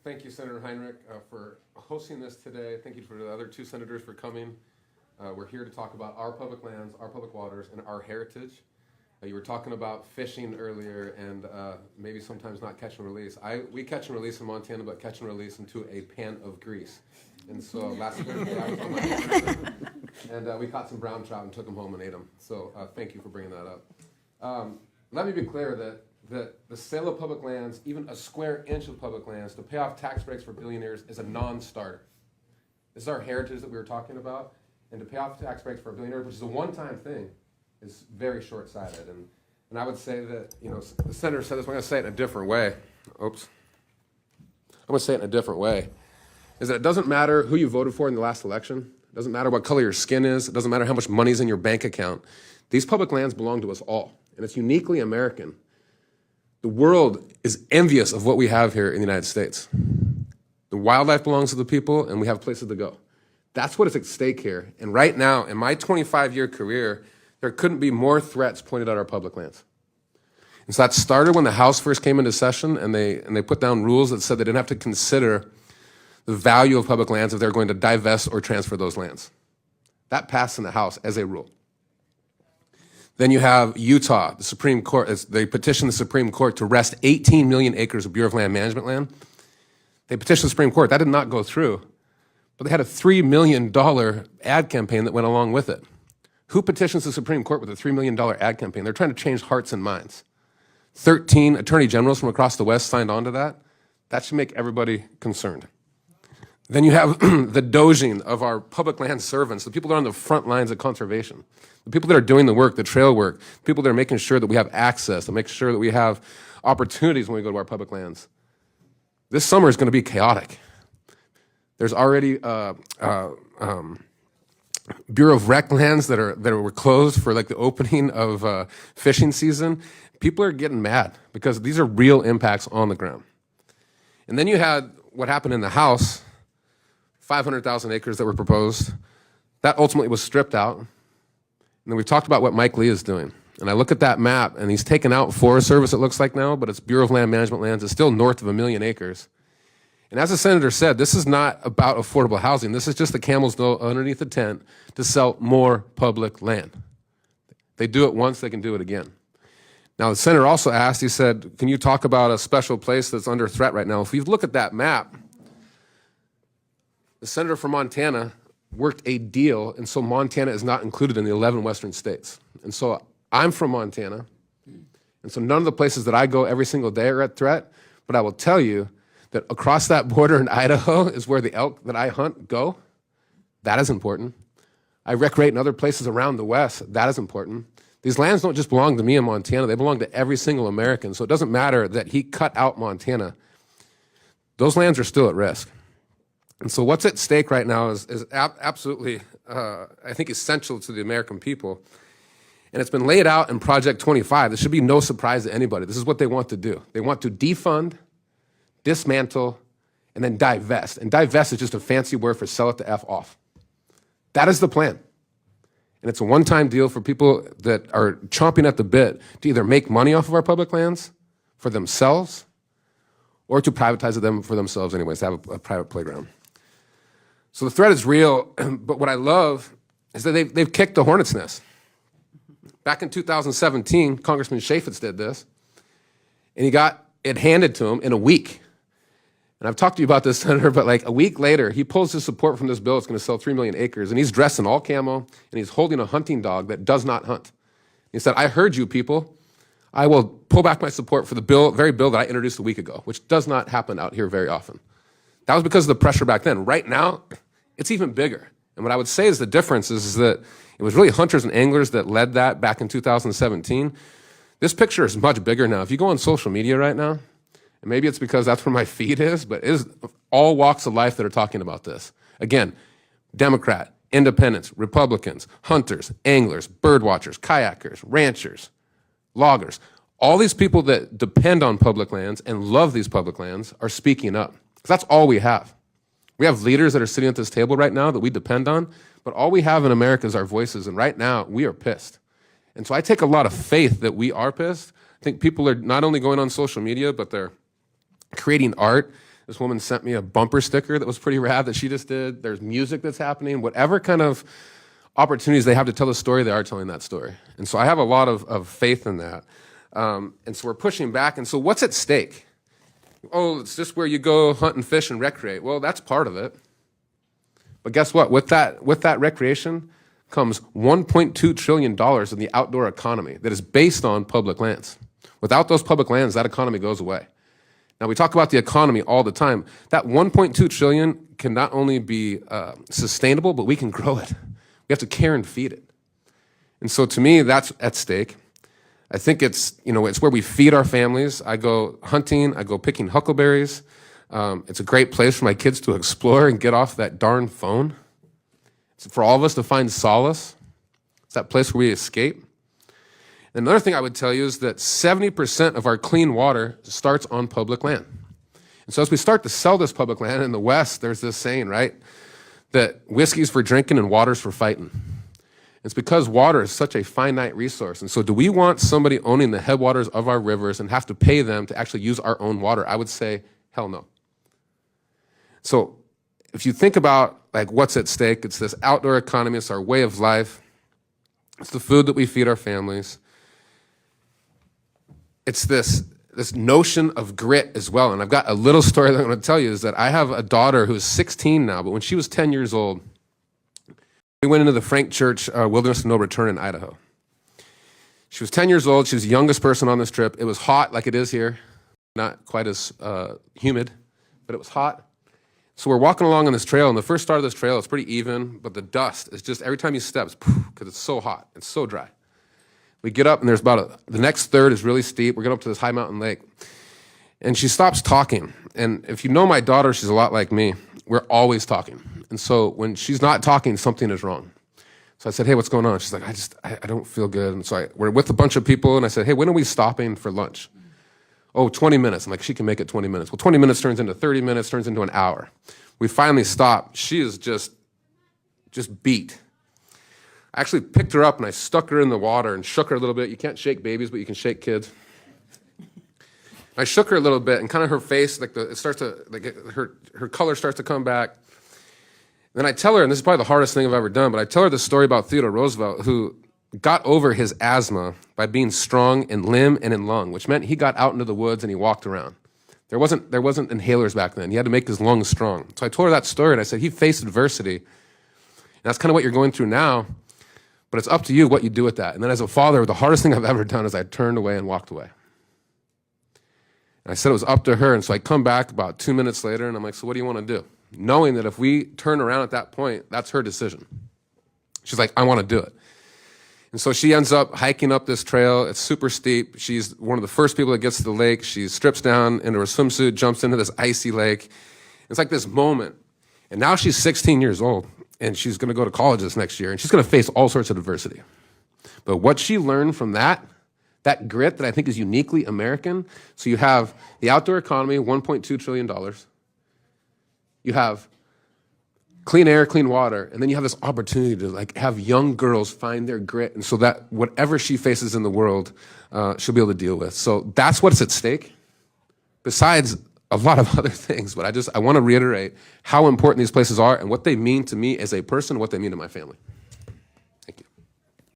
Thank you, Senator Heinrich, for hosting this today. Thank you for the other two senators for coming. We're here to talk about our public lands, our public waters, and our heritage. You were talking about fishing earlier and maybe sometimes not catch and release. We catch and release in Montana, but catch and release into a pan of grease. And so last Thursday I was on my and we caught some brown trout and took them home and ate them. So thank you for bringing that up. Let me be clear that the sale of public lands, even a square inch of public lands, to pay off tax breaks for billionaires is a non-starter. This is our heritage that we were talking about, and to pay off tax breaks for a billionaire, which is a one-time thing, is very short-sighted. And I would say that, the senator said this, I'm going to say it in a different way. Oops. I'm going to say it in a different way. Is that it doesn't matter who you voted for in the last election. It doesn't matter what color your skin is. It doesn't matter how much money's in your bank account. These public lands belong to us all, and it's uniquely American. The world is envious of what we have here in the United States. The wildlife belongs to the people, and we have places to go. That's what is at stake here. And right now, in my 25-year career, there couldn't be more threats pointed at our public lands. And so that started when the House first came into session, and they put down rules that said they didn't have to consider the value of public lands if they're going to divest or transfer those lands. That passed in the House as a rule. Then you have Utah, the Supreme Court, they petitioned the Supreme Court to wrest 18 million acres of Bureau of Land Management land. They petitioned the Supreme Court, that did not go through, but they had a $3 million ad campaign that went along with it. Who petitions the Supreme Court with a $3 million ad campaign? They're trying to change hearts and minds. 13 attorney generals from across the West signed on to that. That should make everybody concerned. Then you have the doging of our public land servants, the people that are on the front lines of conservation, the people that are doing the work, the trail work, the people that are making sure that we have access, to make sure that we have opportunities when we go to our public lands. This summer is going to be chaotic. There's already Bureau of Rec lands that were closed for like the opening of fishing season. People are getting mad because these are real impacts on the ground. And then you had what happened in the House, 500,000 acres that were proposed. That ultimately was stripped out. And then we've talked about what Mike Lee is doing. And I look at that map, and he's taken out Forest Service, it looks like now, but it's Bureau of Land Management lands. It's still north of 1 million acres. And as the senator said, this is not about affordable housing. This is just the camel's nose underneath the tent to sell more public land. They do it once, they can do it again. Now, the senator also asked, he said, can you talk about a special place that's under threat right now? If you look at that map, the senator from Montana worked a deal, and so Montana is not included in the 11 western states. And so I'm from Montana, and so none of the places that I go every single day are at threat, but I will tell you that across that border in Idaho is where the elk that I hunt go. That is important. I recreate in other places around the West. That is important. These lands don't just belong to me in Montana. They belong to every single American. So it doesn't matter that he cut out Montana. Those lands are still at risk. And so what's at stake right now is absolutely, I think, essential to the American people. And it's been laid out in Project 25. This should be no surprise to anybody. This is what they want to do. They want to defund, dismantle, and then divest. And divest is just a fancy word for sell it to F off. That is the plan. And it's a one-time deal for people that are chomping at the bit to either make money off of our public lands for themselves or to privatize them for themselves anyways, to have a private playground. So the threat is real, but what I love is that they've kicked the hornet's nest. Back in 2017, Congressman Chaffetz did this, and he got it handed to him in a week. And I've talked to you about this, Senator, but like a week later, he pulls his support from this bill. It's going to sell 3 million acres, and he's dressed in all camo, and he's holding a hunting dog that does not hunt. He said, I heard you people. I will pull back my support for the bill, very bill that I introduced a week ago, which does not happen out here very often. That was because of the pressure back then. Right now, it's even bigger. And what I would say is the difference is that it was really hunters and anglers that led that back in 2017. This picture is much bigger now. If you go on social media right now, and maybe it's because that's where my feed is, but it is all walks of life that are talking about this. Again, Democrat, independents, Republicans, hunters, anglers, bird watchers, kayakers, ranchers, loggers. All these people that depend on public lands and love these public lands are speaking up. Because that's all we have. We have leaders that are sitting at this table right now that we depend on, but all we have in America is our voices, and right now, we are pissed. And so I take a lot of faith that we are pissed. I think people are not only going on social media, but they're creating art This woman sent me a bumper sticker that was pretty rad that she just did. There's music that's happening. Whatever kind of opportunities they have to tell the story, they are telling that story. And so I have a lot of faith in that. And so we're pushing back. And so what's at stake? Oh, it's just where you go hunt and fish and recreate. Well, that's part of it. But guess what? With that recreation comes $1.2 trillion in the outdoor economy that is based on public lands. Without those public lands, that economy goes away. Now, we talk about the economy all the time. That $1.2 trillion can not only be sustainable, but we can grow it. We have to care and feed it. And so to me, that's at stake. I think it's where we feed our families. I go hunting, I go picking huckleberries. It's a great place for my kids to explore and get off that darn phone. It's for all of us to find solace. It's that place where we escape. And another thing I would tell you is that 70% of our clean water starts on public land. And so as we start to sell this public land in the West, there's this saying, right, that whiskey's for drinking and water's for fighting. It's because water is such a finite resource. And so do we want somebody owning the headwaters of our rivers and have to pay them to actually use our own water? I would say, hell no. So if you think about like what's at stake, it's this outdoor economy, it's our way of life, it's the food that we feed our families. It's this notion of grit as well. And I've got a little story that I'm going to tell you is that I have a daughter who's 16 now, but when she was 10 years old, we went into the Frank Church Wilderness of No Return in Idaho. She was 10 years old. She was the youngest person on this trip. It was hot like it is here, not quite as humid, but it was hot. So we're walking along on this trail, and the first start of this trail is pretty even, but the dust is just every time you step, because it's so hot, it's so dry. We get up, and there's the next third is really steep. We're getting up to this high mountain lake. And she stops talking. And if you know my daughter, she's a lot like me. We're always talking. And so when she's not talking, something is wrong. So I said, hey, what's going on? She's like, I don't feel good. And so we're with a bunch of people, and I said, hey, when are we stopping for lunch? Oh, 20 minutes. I'm like, she can make it 20 minutes. Well, 20 minutes turns into 30 minutes, turns into an hour. We finally stop. She is just beat. I actually picked her up and I stuck her in the water and shook her a little bit. You can't shake babies, but you can shake kids. I shook her a little bit, and kind of her face, her color starts to come back. And then I tell her, and this is probably the hardest thing I've ever done, but I tell her the story about Theodore Roosevelt, who got over his asthma by being strong in limb and in lung, which meant he got out into the woods and he walked around. There wasn't inhalers back then. He had to make his lungs strong. So I told her that story, and I said, he faced adversity. And that's kind of what you're going through now, but it's up to you what you do with that. And then as a father, the hardest thing I've ever done is I turned away and walked away. And I said it was up to her, and so I come back about 2 minutes later, and I'm like, so what do you want to do? Knowing that if we turn around at that point, that's her decision. She's like, I want to do it. And so she ends up hiking up this trail. It's super steep. She's one of the first people that gets to the lake. She strips down into her swimsuit, jumps into this icy lake. It's like this moment. And now she's 16 years old, and she's going to go to college this next year, and she's going to face all sorts of adversity. But what she learned from that grit that I think is uniquely American, so you have the outdoor economy, $1.2 trillion. You have clean air, clean water, and then you have this opportunity to like have young girls find their grit, and so that whatever she faces in the world, she'll be able to deal with. So that's what's at stake, besides a lot of other things. But I want to reiterate how important these places are and what they mean to me as a person, what they mean to my family.